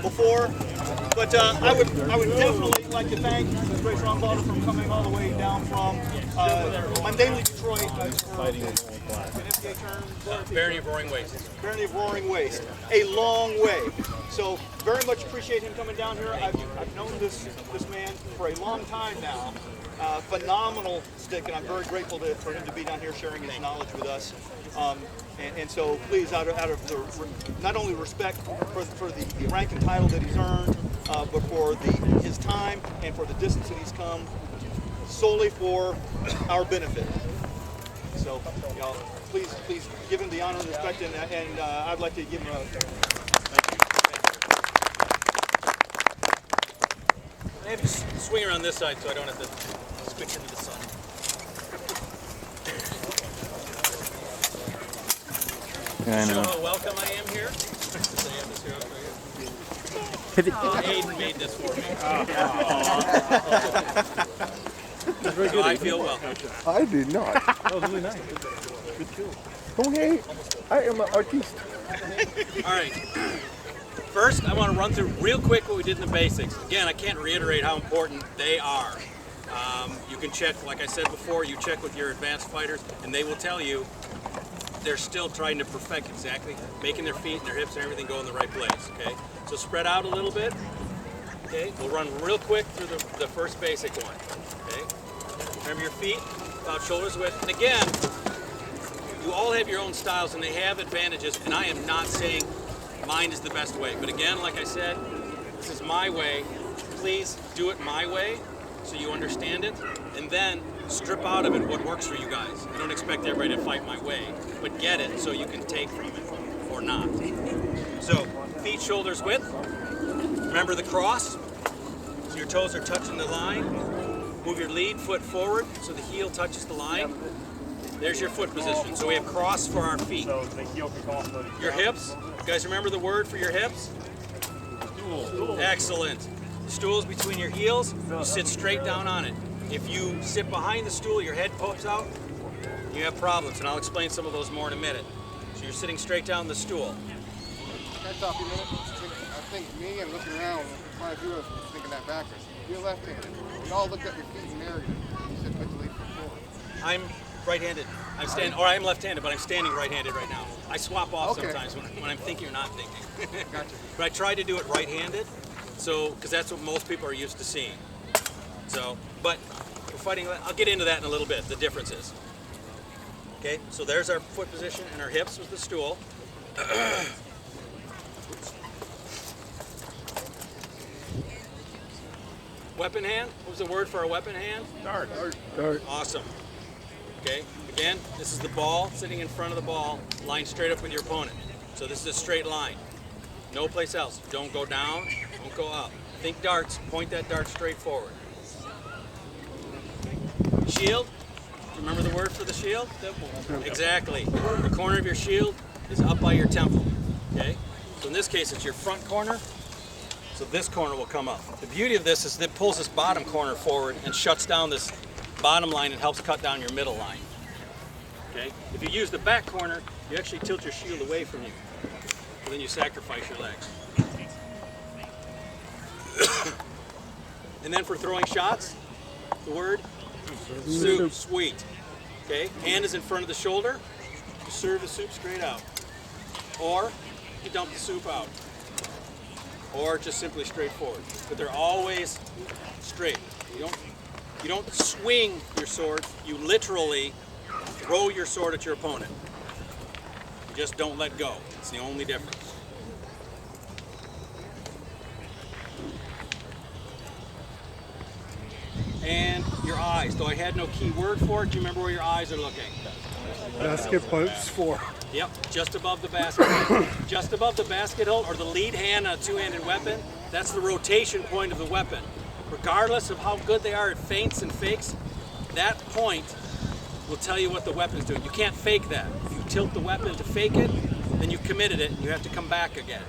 before. But I would definitely like to thank Duke Ragnvaldr for coming all the way down from mainly Detroit. Barony of Roaring Waste. Barony of Roaring Waste. A long way. So very much appreciate him coming down here. I've known this man for a long time now. Phenomenal stick, and I'm very grateful for him to be down here sharing his knowledge with us. And so please, out of the, not only respect for the rank and title that he's earned, but for his time and for the distance that he's come, solely for our benefit. So, y'all, please give him the honor and respect, and I'd like to give him a thank I have to swing around this side so I don't have to switch into the sun. I know. Show how welcome I am here. Aiden made this for me. So I feel welcome. I did not. That was really nice. Good kill. Okay, I am an artiste. All right. First, I want to run through real quick what we did in the basics. Again, I can't reiterate how important they are. You can check, like I said before, you check with your advanced fighters, and they will tell you they're still trying to perfect exactly, making their feet and their hips and everything go in the right place, okay? So spread out a little bit, okay? We'll run real quick through the first basic one, okay? Remember your feet, about shoulders width. And again, you all have your own styles and they have advantages, and I am not saying mine is the best way. But again, like I said, this is my way. Please do it my way so you understand it, and then strip out of it what works for you guys. I don't expect everybody to fight my way, but get it so you can take from it, or not. So, feet, shoulders width. Remember the cross, so your toes are touching the line. Move your lead foot forward so the heel touches the line. There's your foot position. So we have cross for our feet. So the heel can come off the Your hips, you guys remember the word for your hips? stool. Excellent. The stool is between your heels, you sit straight down on it. If you sit behind the stool, your head pokes out, you have problems, and I'll explain some of those more in a minute. So you're sitting straight down the stool. Can I stop you a minute? I think me and looking around, quite a few of us were thinking that backwards. You're left-handed. We all looked at your feet and married it. You said put the lead foot forward. I'm right-handed. I'm standing, or I'm left-handed, but I'm standing right-handed right now. I swap off Okay. sometimes when I'm thinking or not thinking. Gotcha. But I try to do it right-handed, so because that's what most people are used to seeing. So, but we're fighting. I'll get into that in a little bit. The differences. Okay, so there's our foot position and our hips with the stool. Weapon hand. What was the word for a weapon hand? Dart. Dart. Awesome. Okay, again, this is the ball sitting in front of the ball, lined straight up with your opponent. So this is a straight line. No place else. Don't go down, don't go up. Think darts, point that dart straight forward. Shield, remember the word for the shield? Exactly. The corner of your shield is up by your temple, okay? So in this case, it's your front corner, so this corner will come up. The beauty of this is that it pulls this bottom corner forward and shuts down this bottom line and helps cut down your middle line. Okay? If you use the back corner, you actually tilt your shield away from you. And then you sacrifice your legs. And then for throwing shots, the word? Soup. Sweet. Okay? Hand is in front of the shoulder. You serve the soup straight out. Or you dump the soup out. Or just simply straight forward. But they're always straight. You don't swing your sword, you literally throw your sword at your opponent. You just don't let go. It's the only difference. And your eyes, though I had no key word for it, do you remember where your eyes are looking? Basket posts for. Yep, just above the basket. Just above the basket hilt, or the lead hand on a two-handed weapon, that's the rotation point of the weapon. Regardless of how good they are at feints and fakes, that point will tell you what the weapon's doing. You can't fake that. If you tilt the weapon to fake it, then you've committed it and you have to come back again.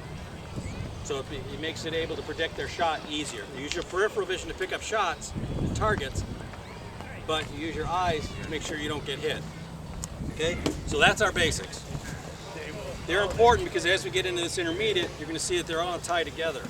So it makes it able to predict their shot easier. You use your peripheral vision to pick up shots and targets, but you use your eyes to make sure you don't get hit. Okay, so that's our basics. They're important because as we get into this intermediate, you're going to see that they're all tied together.